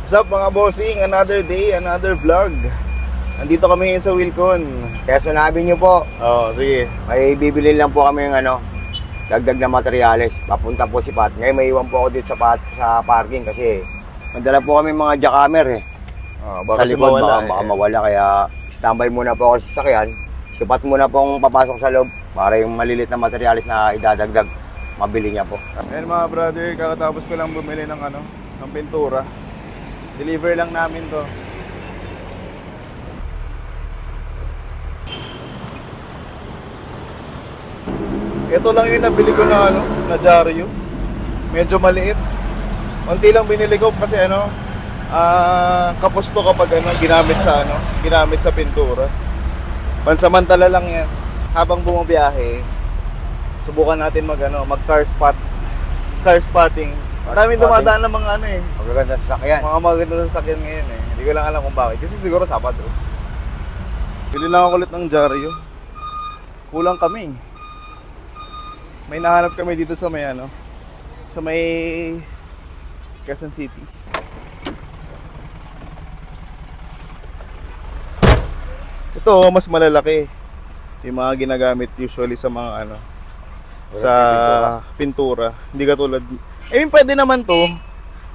What's up mga bossing? Another day, another vlog. Nandito kami ngayon sa Wilcon. Kaya sinabi nyo po, Sige. may bibili lang po kami ng dagdag na materyales. Papunta po si Pat. Ngayon may iwan po ako dito sa parking kasi mandala po kami mga jackhammer Baka sa likod, mawala, baka mawala. Kaya standby muna po ako sa sasakyan. Si Pat muna po akong papasok sa loob para yung malilit na materyales na idadagdag, mabili niya po. Ayan mga brother, kakatapos ko lang bumili ng ng pintura. Deliver lang namin to. Ito lang yung nabili ko na na Jaryo. Medyo maliit. Unti lang binili ko kasi kapusto kapag ginamit sa pintura. Pansamantala lang yan. Habang bumabiyahe, subukan natin mag car spotting. Maraming dumadaan ng mga Magaganda sa sasakyan. mga magandang sasakyan ngayon eh. Hindi ko lang alam kung bakit. Kasi siguro Sabado. Bili lang ako ulit ng Jaryo. Kulang kami. May nahanap kami dito sa may sa may Quezon City. Ito mas malalaki. Yung mga ginagamit usually sa mga sa pintura. Hindi katulad. Pwede naman to.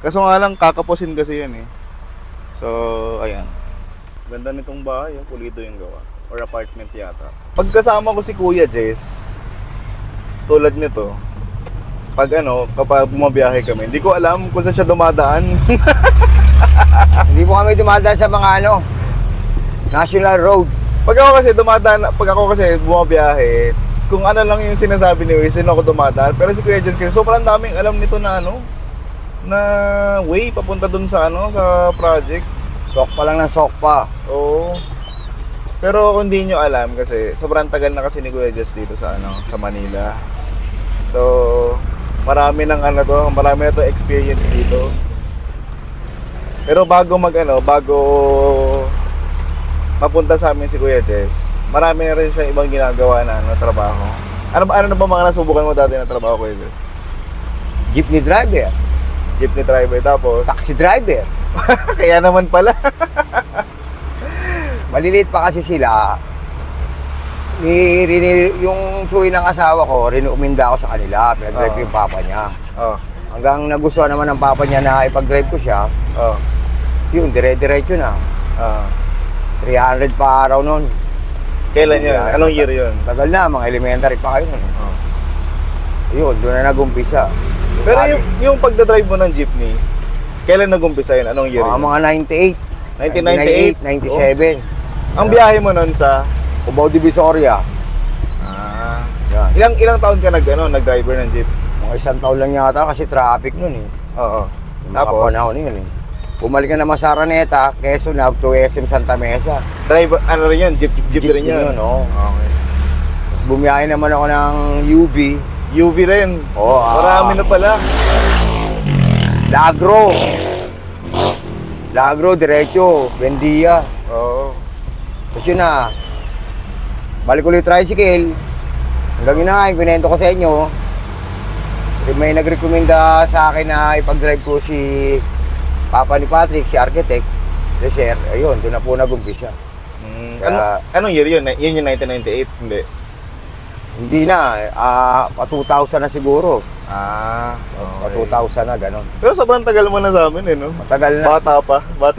Kaso nga lang kakapusin kasi yan eh. So, ayan. Ganda nitong bahay, pulido yung gawa. Or apartment yata. Pagkasama ko si Kuya Jess, tulad nito, kapag bumabiyahe kami, hindi ko alam kung saan siya dumadaan. Hindi po kami dumadaan sa mga national road. Pag ako kasi bumabiyahe, kung ano lang yung sinasabi ni Wiz, sino ako dumadaan. Pero si Kuya Jess kasi sobrang daming alam nito na na way papunta dun sa sa project. Sok pa lang ng sok pa. Oo. Pero kung di nyo alam kasi sobrang tagal na kasi ni Kuya Jess dito sa sa Manila. So, marami na to experience dito. Pero bago mapunta sa amin si Kuya Jess, marami na rin siya ibang ginagawa na trabaho. Ano na ba mga nasubukan mo dati na trabaho, Kuya Jess? Jeepney driver. Jeepney driver, tapos Taxi driver. kaya naman pala. Maliliit pa kasi sila. Yung suwi ng asawa ko, rinuminda ako sa kanila. Pinag-drive ko yung papa niya. Hanggang nagustuhan naman ng papa niya na ipag-drive ko siya. Yun, dire-diretso na. 300 pa araw nun. Kailan yun? Anong year yun? Tagal na, mga elementary pa kayo nun. Yun, doon na nag-umpisa. Pero yung pagdadrive mo ng jeepney, kailan nag-umpisa yun? Anong year yun? Mga 98. 1998? 97. Ang biyahe mo nun sa Cubao Divisoria. Yan. Ilang taon ka nag-driver ng jeep? Mga isang taon lang yata kasi traffic nun eh. Oo. Tapos, panahon yun eh. Bumalik ka naman sa Araneta, Quezon na to SM Santa Mesa. Driver, rin yun? Jeep rin yun? Oo. Okay. Tapos bumiyahe naman ako ng UV. UV rin? Oo. Marami na pala. Lagro, diretso, Bendia. Oo. Tapos yun na. Balik ulit tricycle. Hanggang yun na, pinento ko sa inyo. May nagrekomenda sa akin na ipag-drive ko si Papa ni Patrick, si architect. Sir, ayun, doon na po nag-umpisa. Anong year yun? Yun yung 1998? Hindi. Hindi na, 2000 na siguro. Okay. 2000 na, gano'n. Pero sobrang tagal mo na sa amin eh, no? Matagal na. Bata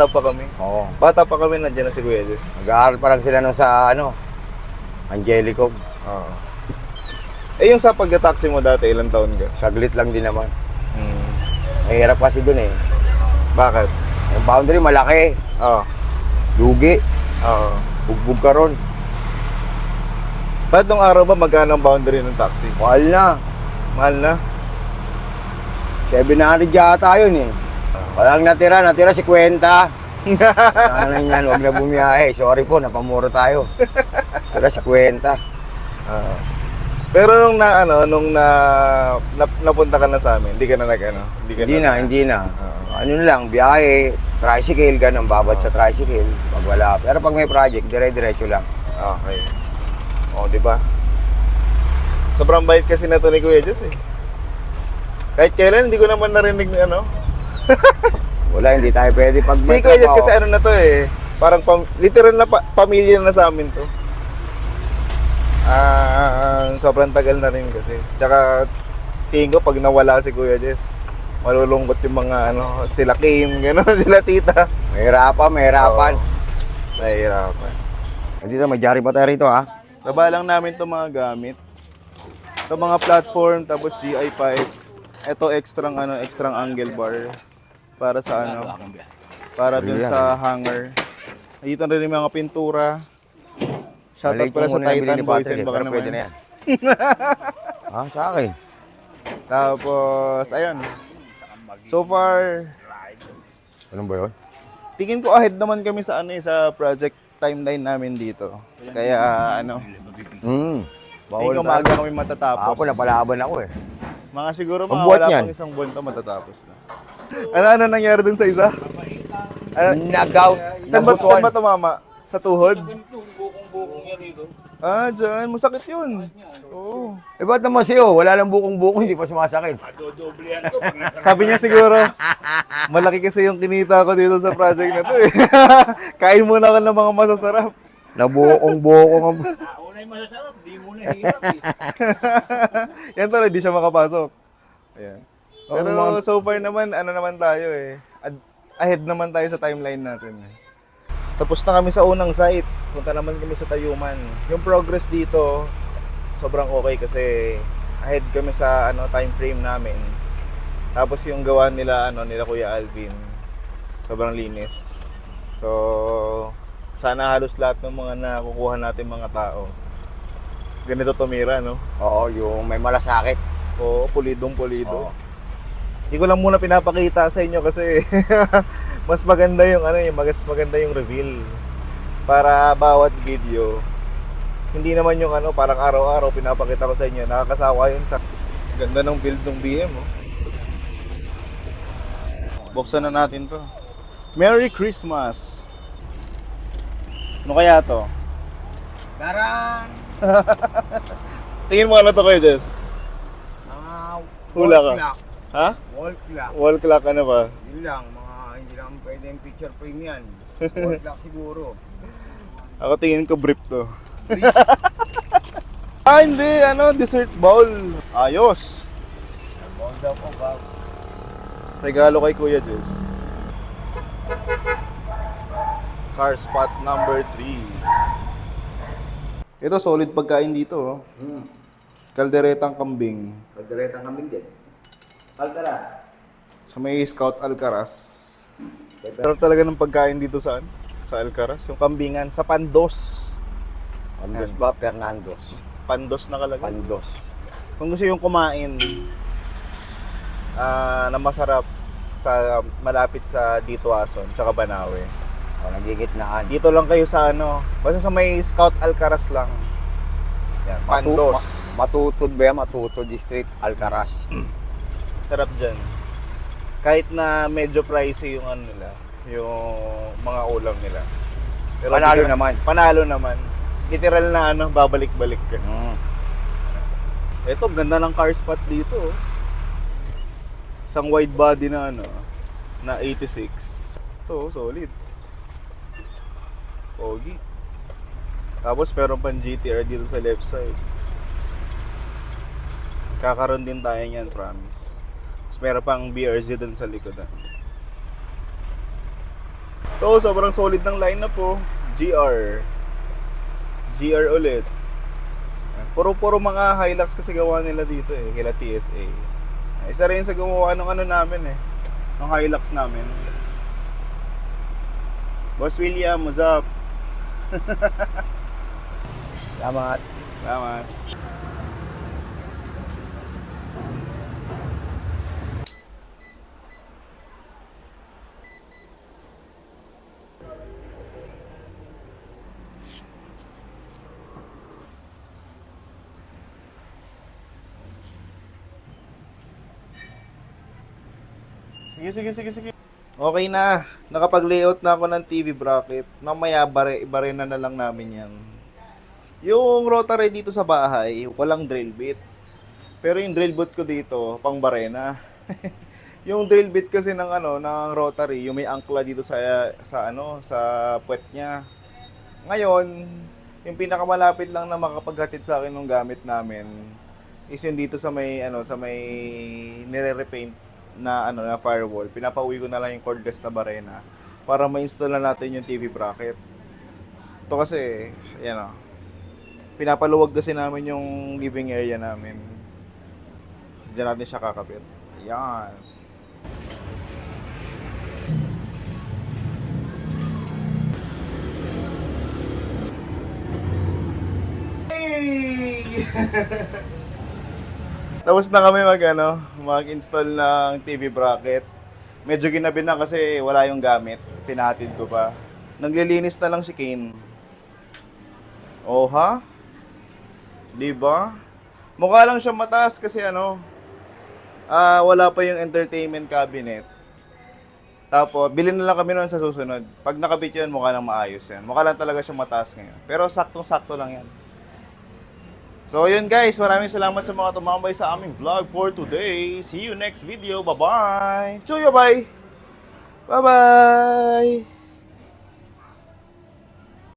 pa kami. Oo. Bata pa kami, nandiyan na si Kuya Jess. Nag-aaral pa lang sila nung sa Angelico. Oo. Yung sa pagka-taxi mo dati, ilang taon ka? Saglit lang din naman. Mahirap kasi dun eh. Bakit? Yung boundary malaki. Oo. Lugi. Oo. Bugbog ka ron. Ba't nung araw ba magkano ang boundary ng taxi? Mahal na. Mahal na? 700 yata yun eh. Walang natira 50. Nanay niyan, huwag na bumiyahe. Sorry po, napamura tayo. Tira 50. Pero nung napunta ka na sa amin, hindi ka na Hindi na. Ano lang, biyahe, tricycle, ganun, babad sa tricycle. Pag wala. Pero pag may project, dire-diretso lang. Okay. Di ba? Sobrang bait kasi na to ni Kuya Jess eh. Kahit kailan, hindi ko naman narinig na Wala, hindi tayo pwede pag Si Kuya Jess kasi ano na to eh. Parang literal na pamilya na sa amin to. Sobrang tagal na rin kasi. Tsaka tingin ko pag nawala si Kuya Jess, malulungkot yung mga ano, sila Kim, gano'n, sila tita. Mahirapan. Nahihirapan. Dito, may jari pa tayo rito ha. Baba lang namin itong mga gamit. Ito mga platform, tapos GI pipe. Ito extrang angle bar. Para sa ano, para dun sa hanger. Dito na rin yung mga pintura. Shoutout pala sa Titan Boys and baka pwede naman. na yan. Sa akin. Tapos, ayun. So far, Ano ba yun? tingin ko ahead naman kami sa ano sa project timeline namin dito. Kaya ano, tingin ko maaga kami matatapos. Ako, napalaban ako eh. Mga siguro Ang mga buwan wala yan. pang isang buwan to matatapos na. Ano nangyari dun sa isa? Nag-out. Saan ba tumama? Sa tuhod? Dyan. Masakit yun. Oo. Eh, ba't naman sa'yo? Wala lang bukong-bukong, hindi pa sumasakit. Sabi niya siguro, malaki kasi yung kinita ko dito sa project na to eh. Kain muna ako ng mga masasarap. Nabukong-bukong. Una yung masasarap, di mo na hirap eh. Yan to, hindi siya makapasok. Ayan. Pero mga- so far naman, ano naman tayo eh. Ahead naman tayo sa timeline natin eh. Tapos na kami sa unang site. Punta naman kami sa Tayuman. Yung progress dito, sobrang okay kasi ahead kami sa time frame namin. Tapos yung gawa nila nila Kuya Alvin, sobrang linis. So sana halos lahat ng mga nakukuha natin mga tao ganito tumira, no? Oo, yung may malasakit. Oo, pulidong-pulido. Oo. Hindi ko lang muna pinapakita sa inyo kasi mas maganda yung mas maganda yung reveal. Para bawat video, hindi naman yung parang araw-araw pinapakita ko sa inyo. Nakakasawa yun sa ganda ng build ng BM, oh. Buksan na natin to. Merry Christmas! Ano kaya to? Daran! Tingin mo ano to kayo, Jess? Hula ka. Ha? Wall clock. Wall clock ano ba? Yun lang, hindi lang pwede yung picture frame yan. Wall clock siguro. Ako tingin ko brief to. Hindi, dessert bowl. Ayos. Bawal daw po ba? Regalo kay Kuya Jess. Car spot number 3. Ito, solid pagkain dito. Oh. Kalderetang kambing. Kalderetang kambing din. Alcara. Sa may Scout Alcaraz. Pero talaga ng pagkain dito saan? Sa Alcaraz. Yung kambingan. Sa Pandos. Pandos ba? Fernandos. Pandos na kalagay. Pandos. Kung gusto yung kumain na masarap sa malapit sa Dituason tsaka Banawe. O, nagigitnaan. Dito lang kayo sa basta sa may Scout Alcaraz lang. Yan, Pandos. Matutod ba yan? Matutod District, Alcaraz. Sarap dyan. Kahit na medyo pricey yung nila, yung mga ulam nila. Pero Panalo di ka- naman. Panalo naman. Literal na babalik-balik ka. Ito, ganda ng car spot dito. Oh. Isang wide body na na 86. Ito, solid. Pogi. Tapos meron pang GTR dito sa left side. Kakaroon din tayo niyan, promise. Tapos meron pang BRZ dun sa likod. Ito, sobrang solid ng lineup po. GR ulit. Puro mga Hilux kasi gawa nila dito eh, kila TSA. Isa rin sa gumawa ng namin eh, ng Hilux namin. Boss William, what's up? Salamat. Salamat. Sige. Okay na. Nakapag-layout na ako ng TV bracket. Mamaya iba rin na lang namin yan. Yung rotary dito sa bahay, walang drill bit. Pero yung drill bit ko dito, pang barena. Yung drill bit kasi ng ng rotary, yung may angkla dito sa puwet niya. Ngayon, yung pinakamalapit lang na makapaghatid sa akin ng gamit namin is yung dito sa may nire-repaint na firewall. Pinapauwi ko na lang yung cordless na barena para ma-install na natin yung TV bracket. Ito kasi, yan pinapaluwag kasi namin yung living area namin. Diyan natin siya kakabit. Yan. Hey! Tapos na kami mag-install ng TV bracket. Medyo ginabi na kasi wala yung gamit. Pinahatid ko pa. Naglilinis na lang si Kane. Oh ha? Diba? Mukha lang siya mataas kasi wala pa yung entertainment cabinet. Tapos, bilhin na lang kami noon sa susunod. Pag nakabit yun, mukha lang maayos yan. Mukha lang talaga siya mataas ngayon. Pero saktong-sakto lang yan. So, yun guys. Maraming salamat sa mga tumambay sa aming vlog for today. See you next video. Bye-bye! Chuyo, bye! Bye-bye!